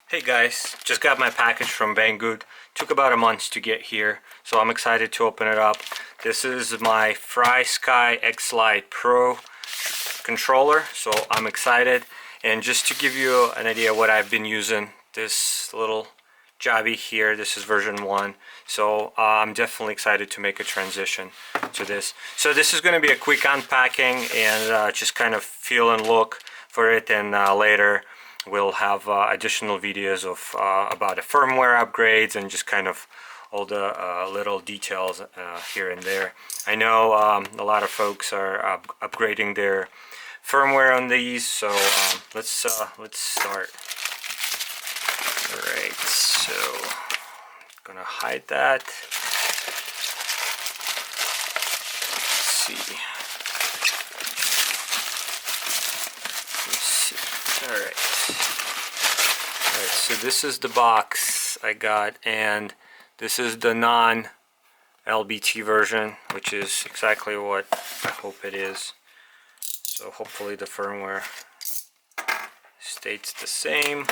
Hey guys, just got my package from Banggood. Took about a month to get here, so I'm excited to open it up. This is my FrSky X-Lite Pro controller, so I'm excited. And just to give you an idea what I've been using, this little jobby here, this is version 1. So I'm definitely excited to make a transition to this. So this is going to be a quick unpacking and just kind of feel and look for it, and later we'll have additional videos of about the firmware upgrades and just kind of all the little details here and there. I know a lot of folks are upgrading their firmware on these, so let's start. Alright, so I'm gonna hide that. Let's see. Alright, so this is the box I got, and this is the non-LBT version, which is exactly what I hope it is. So hopefully the firmware stays the same.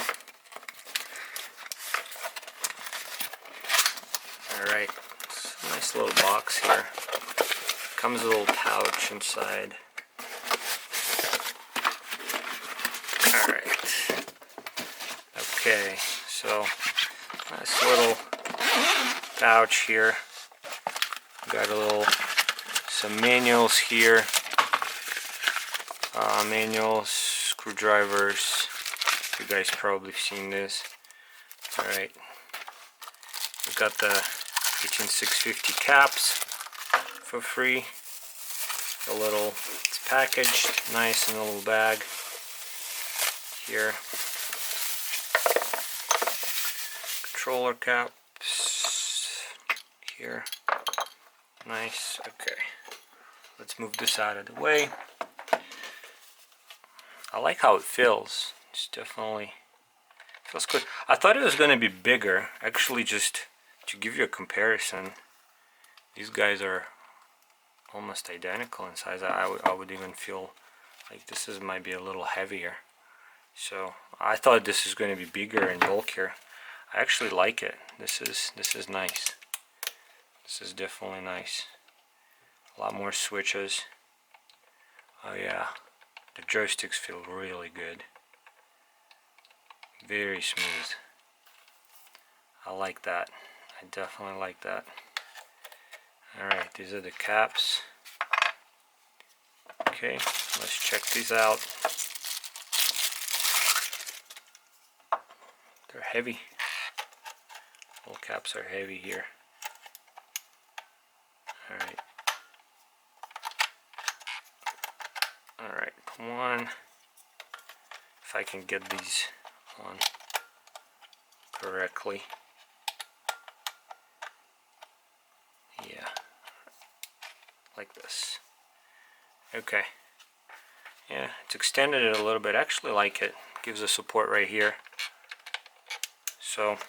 Alright, it's a nice little box here. Comes with a little pouch inside. Alright. Okay, so nice little pouch here. Got some manuals here. Manuals, screwdrivers. You guys probably seen this. Alright. We've got the 18650 caps for free. It's packaged nice in a little bag here. Controller caps here. Nice. Okay. Let's move this out of the way. I like how it feels. It's definitely feels good. I thought it was going to be bigger. Actually, just to give you a comparison, these guys are almost identical in size. I would even feel like this might be a little heavier. So I thought this is going to be bigger and bulkier. I actually like it. This is nice. This is definitely nice. A lot more switches. Oh yeah, the joysticks feel really good. Very smooth. I like that. I definitely like that. Alright, these are the caps. Okay, let's check these out. They're heavy. All caps are heavy here. Alright. Alright, come on. If I can get these on correctly. Yeah. Like this. Okay. Yeah, it's extended it a little bit. I actually like it. Gives us support right here. So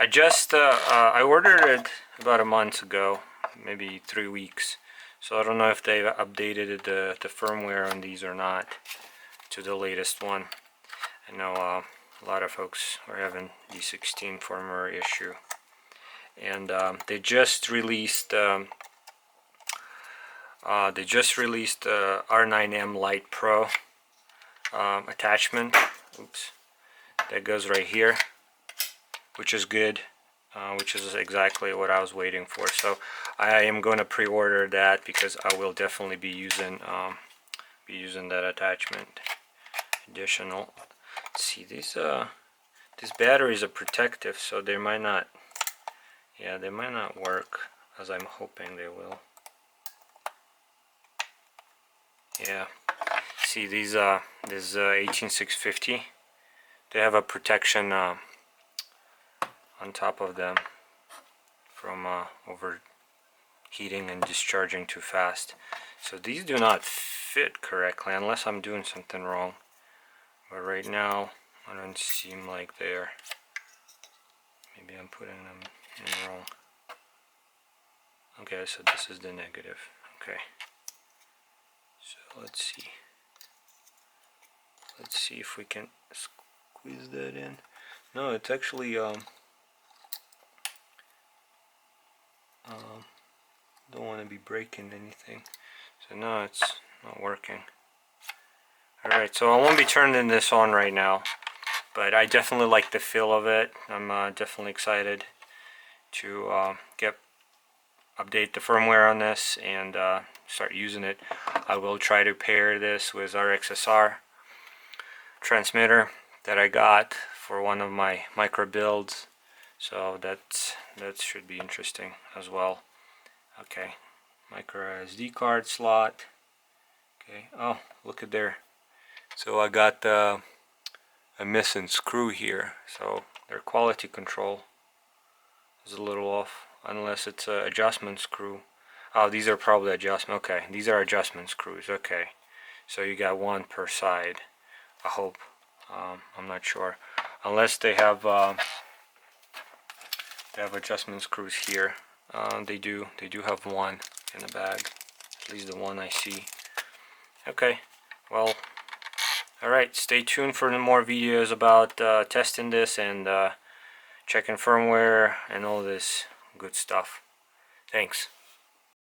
I ordered it about a month ago, maybe 3 weeks. So I don't know if they've updated the firmware on these or not to the latest one. I know a lot of folks are having D16 firmware issue, and they just released R9M Lite Pro attachment. Oops, that goes right here, which is good. Which is exactly what I was waiting for. So I am going to pre-order that because I will definitely be using that attachment. Additional. Let's see, these batteries are protective, so they might not. Yeah, they might not work as I'm hoping they will. Yeah. See, these 18650. They have a protection on top of them from overheating and discharging too fast. So these do not fit correctly unless I'm doing something wrong. But right now I don't seem like they're. Maybe I'm putting them in wrong. Okay, so this is the negative. Okay. So let's see. Let's see if we can squeeze that in. No, it's actually don't want to be breaking anything. So no, it's not working. Alright, so I won't be turning this on right now, but I definitely like the feel of it. I'm definitely excited to update the firmware on this and start using it. I will try to pair this with R-XSR transmitter that I got for one of my micro builds, so that should be interesting as well. Okay, micro SD card slot. Okay, oh, look at there. So I got a missing screw here, so their quality control is a little off, unless it's an adjustment screw. Oh, these are probably adjustment. Okay, these are adjustment screws. Okay, so you got one per side. I hope. I'm not sure, unless they have adjustment screws here. They do have one in the bag, at least the one I see. Okay, well, alright, stay tuned for more videos about testing this and checking firmware and all this good stuff. Thanks.